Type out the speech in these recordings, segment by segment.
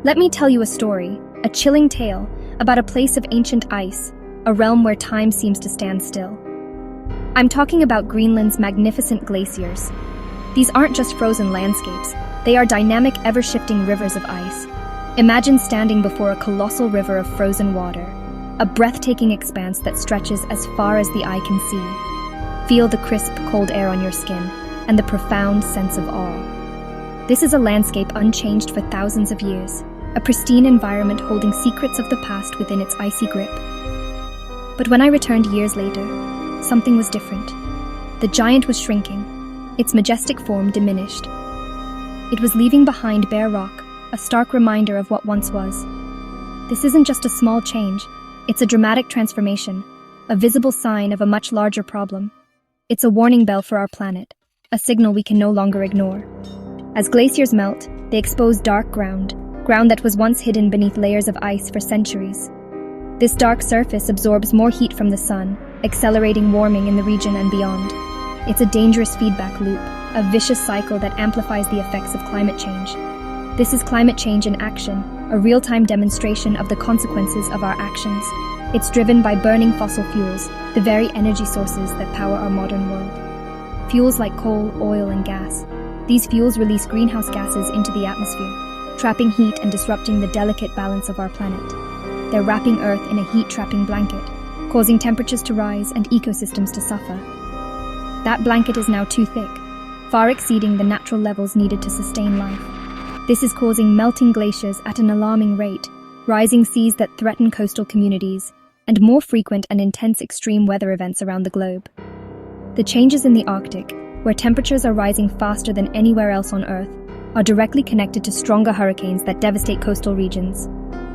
Let me tell you a story, a chilling tale, about a place of ancient ice, a realm where time seems to stand still. I'm talking about Greenland's magnificent glaciers. These aren't just frozen landscapes, they are dynamic, ever-shifting rivers of ice. Imagine standing before a colossal river of frozen water, a breathtaking expanse that stretches as far as the eye can see. Feel the crisp, cold air on your skin, and the profound sense of awe. This is a landscape unchanged for thousands of years, a pristine environment holding secrets of the past within its icy grip. But when I returned years later, something was different. The giant was shrinking, its majestic form diminished. It was leaving behind bare rock, a stark reminder of what once was. This isn't just a small change, it's a dramatic transformation, a visible sign of a much larger problem. It's a warning bell for our planet, a signal we can no longer ignore. As glaciers melt, they expose dark ground that was once hidden beneath layers of ice for centuries. This dark surface absorbs more heat from the sun, accelerating warming in the region and beyond. It's a dangerous feedback loop, a vicious cycle that amplifies the effects of climate change. This is climate change in action, a real-time demonstration of the consequences of our actions. It's driven by burning fossil fuels, the very energy sources that power our modern world. Fuels like coal, oil, and gas. These fuels release greenhouse gases into the atmosphere, trapping heat and disrupting the delicate balance of our planet. They're wrapping Earth in a heat-trapping blanket, causing temperatures to rise and ecosystems to suffer. That blanket is now too thick, far exceeding the natural levels needed to sustain life. This is causing melting glaciers at an alarming rate, rising seas that threaten coastal communities, and more frequent and intense extreme weather events around the globe. The changes in the Arctic, where temperatures are rising faster than anywhere else on Earth, are directly connected to stronger hurricanes that devastate coastal regions,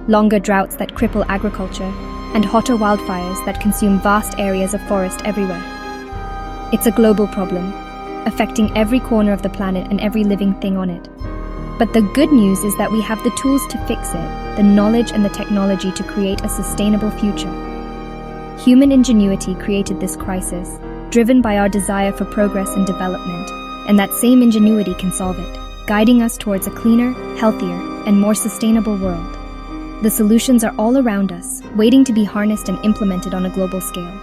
longer droughts that cripple agriculture, and hotter wildfires that consume vast areas of forest everywhere. It's a global problem, affecting every corner of the planet and every living thing on it. But the good news is that we have the tools to fix it, the knowledge and the technology to create a sustainable future. Human ingenuity created this crisis, driven by our desire for progress and development, and that same ingenuity can solve it, guiding us towards a cleaner, healthier, and more sustainable world. The solutions are all around us, waiting to be harnessed and implemented on a global scale.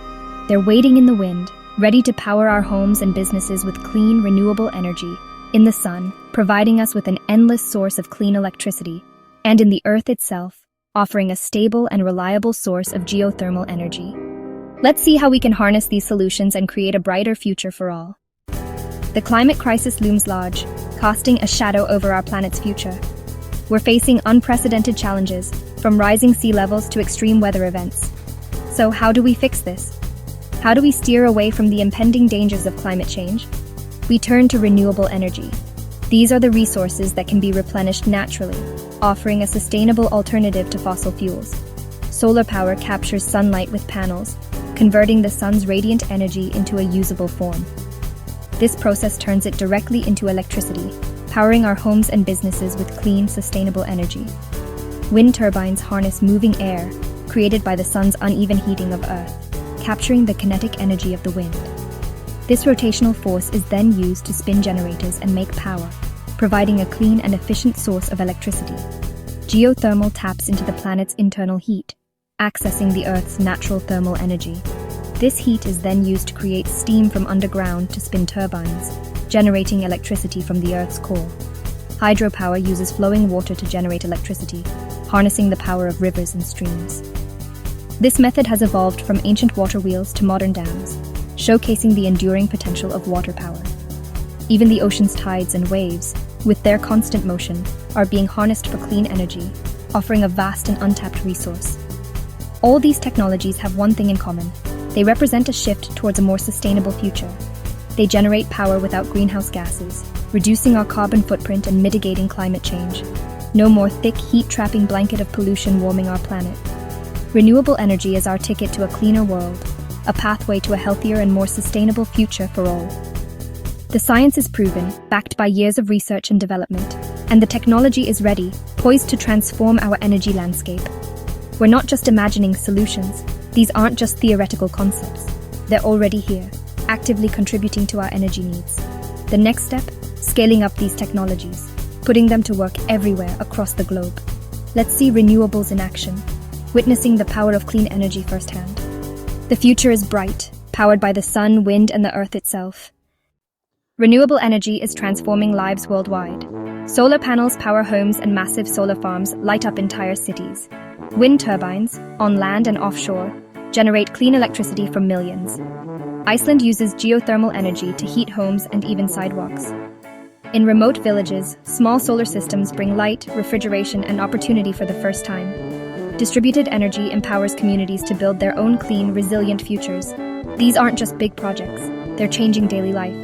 They're waiting in the wind, ready to power our homes and businesses with clean, renewable energy, in the sun, providing us with an endless source of clean electricity, and in the earth itself, offering a stable and reliable source of geothermal energy. Let's see how we can harness these solutions and create a brighter future for all. The climate crisis looms large, casting a shadow over our planet's future. We're facing unprecedented challenges, from rising sea levels to extreme weather events. So how do we fix this? How do we steer away from the impending dangers of climate change? We turn to renewable energy. These are the resources that can be replenished naturally, offering a sustainable alternative to fossil fuels. Solar power captures sunlight with panels, converting the sun's radiant energy into a usable form. This process turns it directly into electricity, powering our homes and businesses with clean, sustainable energy. Wind turbines harness moving air, created by the sun's uneven heating of Earth, capturing the kinetic energy of the wind. This rotational force is then used to spin generators and make power, providing a clean and efficient source of electricity. Geothermal taps into the planet's internal heat, accessing the Earth's natural thermal energy. This heat is then used to create steam from underground to spin turbines, generating electricity from the Earth's core. Hydropower uses flowing water to generate electricity, harnessing the power of rivers and streams. This method has evolved from ancient water wheels to modern dams, showcasing the enduring potential of water power. Even the ocean's tides and waves, with their constant motion, are being harnessed for clean energy, offering a vast and untapped resource. All these technologies have one thing in common. They represent a shift towards a more sustainable future. They generate power without greenhouse gases, reducing our carbon footprint and mitigating climate change. No more thick, heat-trapping blanket of pollution warming our planet. Renewable energy is our ticket to a cleaner world, a pathway to a healthier and more sustainable future for all. The science is proven, backed by years of research and development, and the technology is ready, poised to transform our energy landscape. We're not just imagining solutions. These aren't just theoretical concepts. They're already here, actively contributing to our energy needs. The next step? Scaling up these technologies, putting them to work everywhere across the globe. let's see renewables in action, witnessing the power of clean energy firsthand. The future is bright, powered by the sun, wind, and the earth itself. Renewable energy is transforming lives worldwide. Solar panels power homes and massive solar farms light up entire cities. Wind turbines, on land and offshore, generate clean electricity for millions. Iceland uses geothermal energy to heat homes and even sidewalks. In remote villages, small solar systems bring light, refrigeration, and opportunity for the first time. Distributed energy empowers communities to build their own clean, resilient futures. These aren't just big projects, they're changing daily life.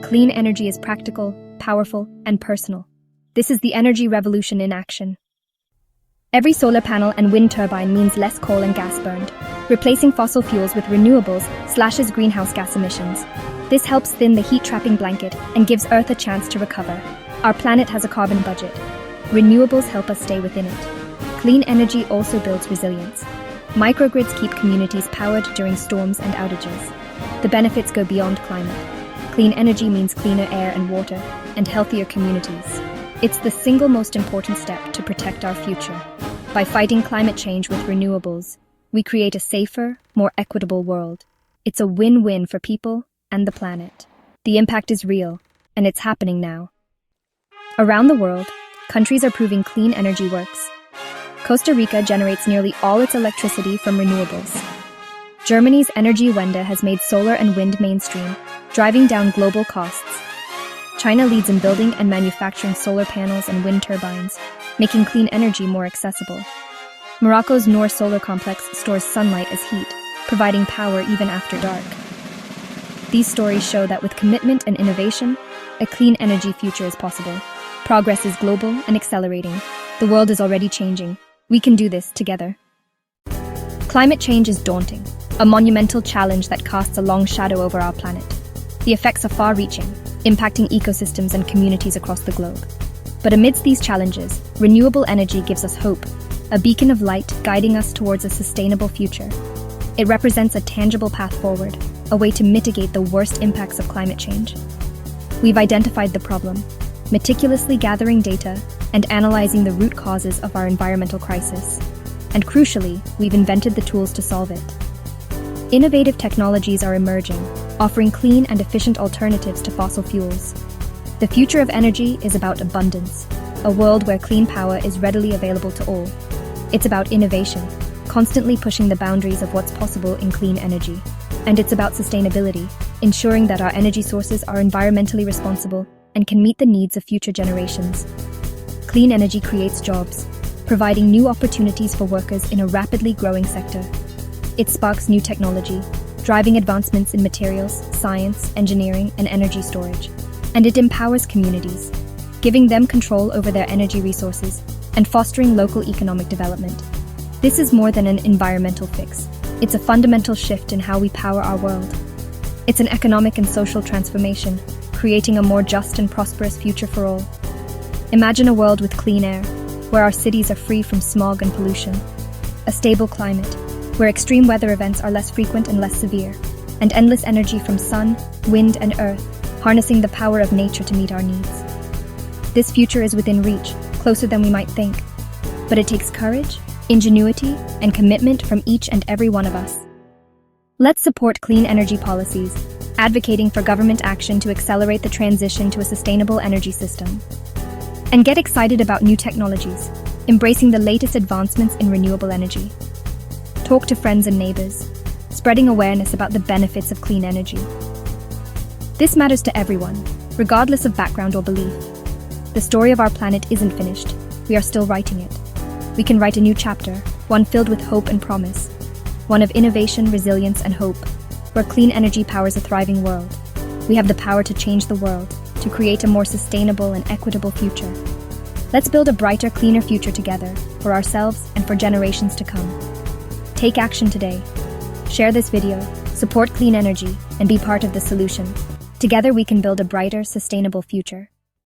Clean energy is practical, powerful, and personal. This is the energy revolution in action. Every solar panel and wind turbine means less coal and gas burned. Replacing fossil fuels with renewables slashes greenhouse gas emissions. This helps thin the heat-trapping blanket and gives Earth a chance to recover. Our planet has a carbon budget. Renewables help us stay within it. Clean energy also builds resilience. Microgrids keep communities powered during storms and outages. The benefits go beyond climate. Clean energy means cleaner air and water, and healthier communities. It's the single most important step to protect our future. By fighting climate change with renewables, we create a safer, more equitable world. It's a win-win for people and the planet. The impact is real, and it's happening now. Around the world, countries are proving clean energy works. Costa Rica generates nearly all its electricity from renewables. Germany's Energiewende has made solar and wind mainstream, driving down global costs. China leads in building and manufacturing solar panels and wind turbines, making clean energy more accessible. Morocco's Noor solar complex stores sunlight as heat, providing power even after dark. These stories show that with commitment and innovation, a clean energy future is possible. Progress is global and accelerating. The world is already changing. We can do this together. Climate change is daunting, a monumental challenge that casts a long shadow over our planet. The effects are far-reaching, impacting ecosystems and communities across the globe. But amidst these challenges, renewable energy gives us hope, a beacon of light guiding us towards a sustainable future. It represents a tangible path forward, a way to mitigate the worst impacts of climate change. We've identified the problem, meticulously gathering data and analyzing the root causes of our environmental crisis. And crucially, we've invented the tools to solve it. Innovative technologies are emerging, offering clean and efficient alternatives to fossil fuels. The future of energy is about abundance, a world where clean power is readily available to all. It's about innovation, constantly pushing the boundaries of what's possible in clean energy. And it's about sustainability, ensuring that our energy sources are environmentally responsible and can meet the needs of future generations. Clean energy creates jobs, providing new opportunities for workers in a rapidly growing sector. It sparks new technology, driving advancements in materials, science, engineering, and energy storage. And it empowers communities, giving them control over their energy resources and fostering local economic development. This is more than an environmental fix. It's a fundamental shift in how we power our world. It's an economic and social transformation, creating a more just and prosperous future for all. Imagine a world with clean air, where our cities are free from smog and pollution. A stable climate, where extreme weather events are less frequent and less severe. And endless energy from sun, wind, and earth, harnessing the power of nature to meet our needs. This future is within reach, closer than we might think. But it takes courage, ingenuity, and commitment from each and every one of us. Let's support clean energy policies, advocating for government action to accelerate the transition to a sustainable energy system. And get excited about new technologies, embracing the latest advancements in renewable energy. Talk to friends and neighbors, spreading awareness about the benefits of clean energy. This matters to everyone, regardless of background or belief. The story of our planet isn't finished. We are still writing it. We can write a new chapter, one filled with hope and promise. One of innovation, resilience, and hope, where clean energy powers a thriving world. We have the power to change the world, to create a more sustainable and equitable future. Let's build a brighter, cleaner future together, for ourselves and for generations to come. Take action today. Share this video, support clean energy, and be part of the solution. Together we can build a brighter, sustainable future.